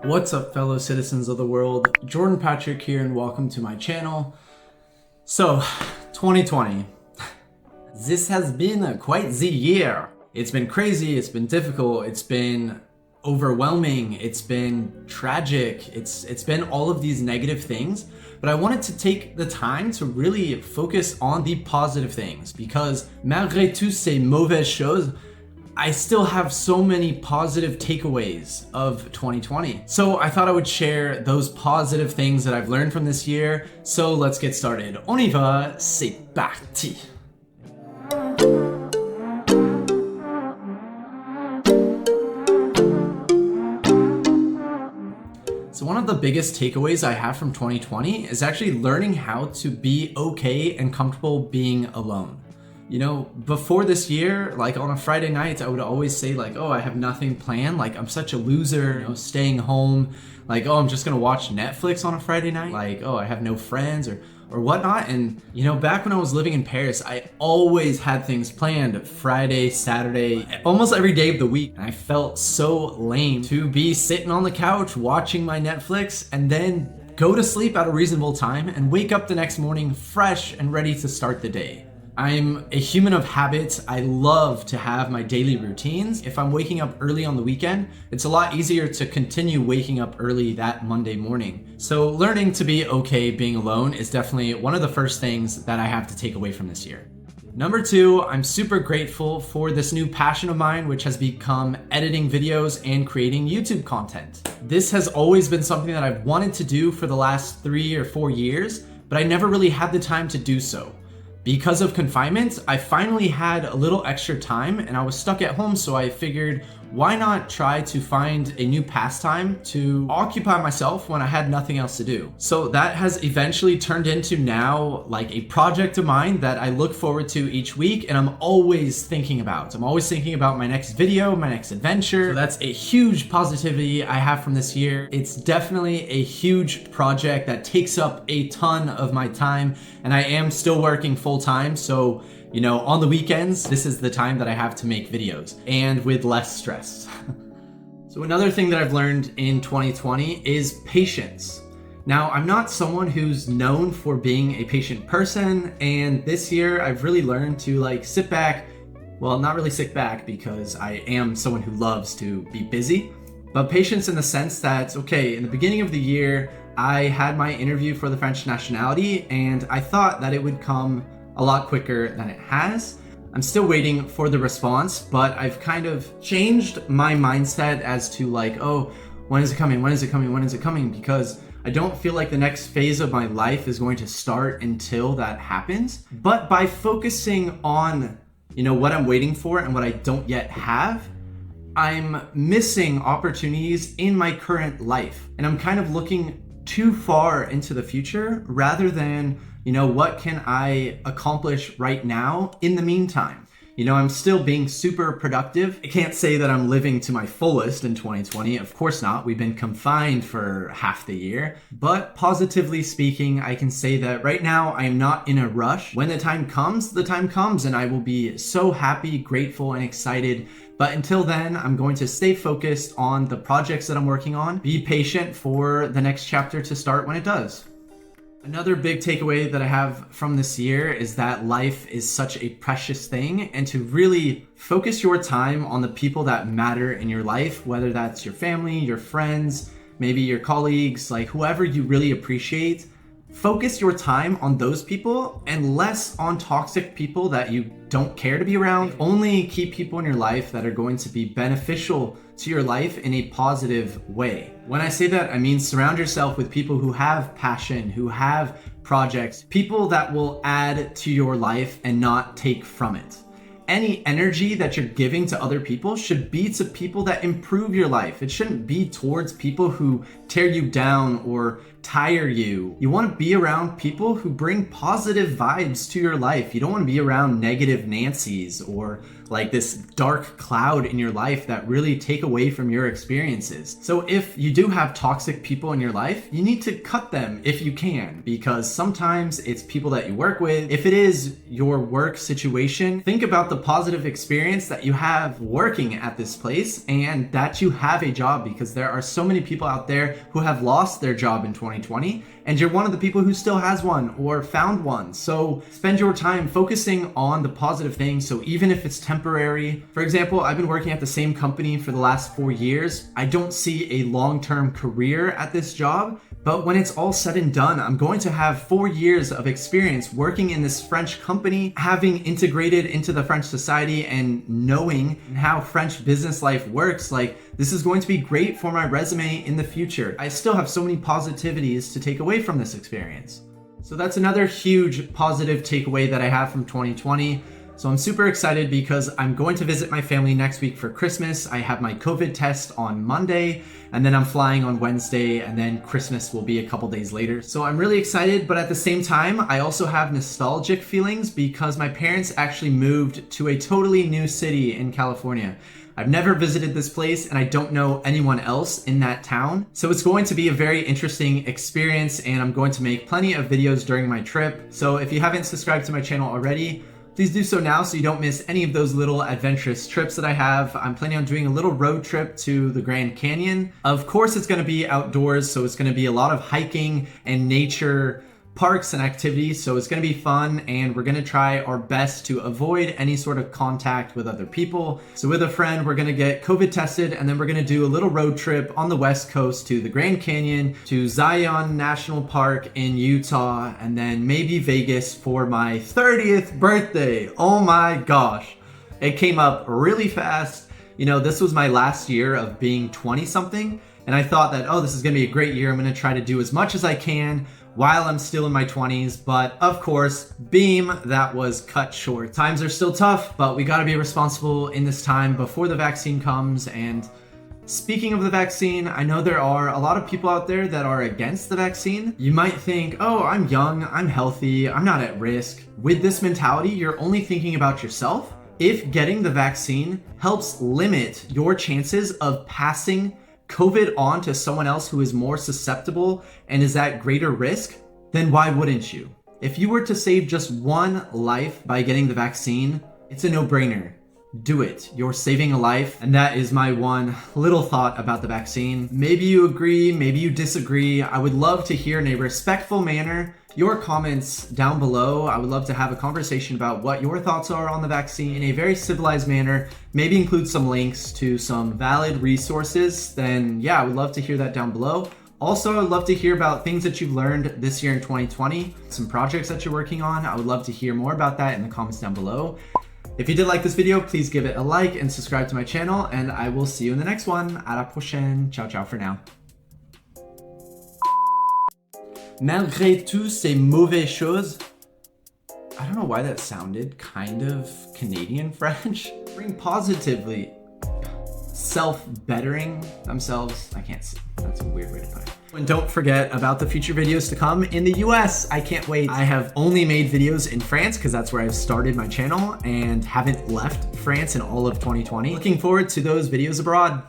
What's up, fellow citizens of the world? Jordan Patrick here, and welcome to my channel. So, 2020. This has been quite the year. It's been crazy, it's been difficult, it's been overwhelming, it's been tragic, it's been all of these negative things. But I wanted to take the time to really focus on the positive things, because malgré tous ces mauvaises choses, I still have so many positive takeaways of 2020. So I thought I would share those positive things that I've learned from this year. So let's get started. On y va, c'est parti. So one of the biggest takeaways I have from 2020 is actually learning how to be okay and comfortable being alone. You know, before this year, like on a Friday night, I would always say like, oh, I have nothing planned. Like, I'm such a loser, you know, staying home. Like, oh, I'm just gonna watch Netflix on a Friday night. Like, oh, I have no friends or whatnot. And, you know, back when I was living in Paris, I always had things planned Friday, Saturday, almost every day of the week. And I felt so lame to be sitting on the couch watching my Netflix and then go to sleep at a reasonable time and wake up the next morning fresh and ready to start the day. I'm a human of habits. I love to have my daily routines. If I'm waking up early on the weekend, it's a lot easier to continue waking up early that Monday morning. So learning to be okay being alone is definitely one of the first things that I have to take away from this year. Number two, I'm super grateful for this new passion of mine, which has become editing videos and creating YouTube content. This has always been something that I've wanted to do for the last 3 or 4 years, but I never really had the time to do so. Because of confinement, I finally had a little extra time and I was stuck at home, so I figured, why not try to find a new pastime to occupy myself when I had nothing else to do? So that has eventually turned into now like a project of mine that I look forward to each week, and I'm always thinking about. I'm always thinking about my next video, my next adventure. So that's a huge positivity I have from this year. It's definitely a huge project that takes up a ton of my time, and I am still working full time. So, you know, on the weekends, this is the time that I have to make videos and with less stress. So another thing that I've learned in 2020 is patience. Now, I'm not someone who's known for being a patient person, and this year I've really learned to like sit back. Well, not really sit back, because I am someone who loves to be busy, but patience in the sense that, okay, in the beginning of the year, I had my interview for the French nationality and I thought that it would come a lot quicker than it has. I'm still waiting for the response, but I've kind of changed my mindset as to like, oh, when is it coming? When is it coming? When is it coming? Because I don't feel like the next phase of my life is going to start until that happens. But by focusing on, you know, what I'm waiting for and what I don't yet have, I'm missing opportunities in my current life. And I'm kind of looking too far into the future rather than, you know, what can I accomplish right now in the meantime? You know, I'm still being super productive. I can't say that I'm living to my fullest in 2020. Of course not. We've been confined for half the year. But positively speaking, I can say that right now I am not in a rush. When the time comes, and I will be so happy, grateful, and excited. But until then, I'm going to stay focused on the projects that I'm working on. Be patient for the next chapter to start when it does. Another big takeaway that I have from this year is that life is such a precious thing, and to really focus your time on the people that matter in your life, whether that's your family, your friends, maybe your colleagues, like whoever you really appreciate. Focus your time on those people and less on toxic people that you don't care to be around. Only keep people in your life that are going to be beneficial to your life in a positive way. When I say that, I mean surround yourself with people who have passion, who have projects, people that will add to your life and not take from it. Any energy that you're giving to other people should be to people that improve your life. It shouldn't be towards people who tear you down or tire you. You want to be around people who bring positive vibes to your life. You don't want to be around negative Nancys or like this dark cloud in your life that really take away from your experiences. So if you do have toxic people in your life, you need to cut them if you can, because sometimes it's people that you work with. If it is your work situation, think about the positive experience that you have working at this place and that you have a job, because there are so many people out there who have lost their job in 2020 and you're one of the people who still has one or found one. So spend your time focusing on the positive things. So even if it's temporary, for example, I've been working at the same company for the last 4 years. I don't see a long-term career at this job, but when it's all said and done, I'm going to have 4 years of experience working in this French company, having integrated into the French society and knowing how French business life works. Like, this is going to be great for my resume in the future. I still have so many positivities to take away from this experience. So that's another huge positive takeaway that I have from 2020. So I'm super excited because I'm going to visit my family next week for Christmas. I have my COVID test on Monday, and then I'm flying on Wednesday, and then Christmas will be a couple days later. So I'm really excited, but at the same time, I also have nostalgic feelings because my parents actually moved to a totally new city in California. I've never visited this place and I don't know anyone else in that town. So it's going to be a very interesting experience, and I'm going to make plenty of videos during my trip. So if you haven't subscribed to my channel already, please do so now so you don't miss any of those little adventurous trips that I have. I'm planning on doing a little road trip to the Grand Canyon. Of course, it's gonna be outdoors, so it's gonna be a lot of hiking and nature parks and activities, so it's going to be fun, and we're going to try our best to avoid any sort of contact with other people. So with a friend, we're going to get COVID tested, and then we're going to do a little road trip on the West Coast to the Grand Canyon, to Zion National Park in Utah, and then maybe Vegas for my 30th birthday. Oh my gosh, it came up really fast. You know, this was my last year of being 20 something, and I thought that, oh, this is going to be a great year. I'm going to try to do as much as I can while I'm still in my 20s, but of course, beam, that was cut short. Times are still tough, but we gotta be responsible in this time before the vaccine comes. And speaking of the vaccine, I know there are a lot of people out there that are against the vaccine. You might think, oh, I'm young, I'm healthy, I'm not at risk. With this mentality, you're only thinking about yourself. If getting the vaccine helps limit your chances of passing COVID on to someone else who is more susceptible and is at greater risk, then why wouldn't you? If you were to save just one life by getting the vaccine, it's a no-brainer. Do it. You're saving a life, and that is my one little thought about the vaccine. Maybe you agree, maybe you disagree. I would love to hear in a respectful manner your comments down below. I would love to have a conversation about what your thoughts are on the vaccine in a very civilized manner. Maybe include some links to some valid resources. Then yeah, I would love to hear that down below. Also, I would love to hear about things that you've learned this year in 2020, some projects that you're working on. I would love to hear more about that in the comments down below. If you did like this video, please give it a like and subscribe to my channel, and I will see you in the next one. À la prochaine. Ciao, ciao for now. Malgré tout ces mauvaises choses. I don't know why that sounded kind of Canadian French. Bring positively. Self-bettering themselves. I can't see. That's a weird way to put it. And don't forget about the future videos to come in the US. I can't wait. I have only made videos in France because that's where I've started my channel, and haven't left France in all of 2020. Looking forward to those videos abroad.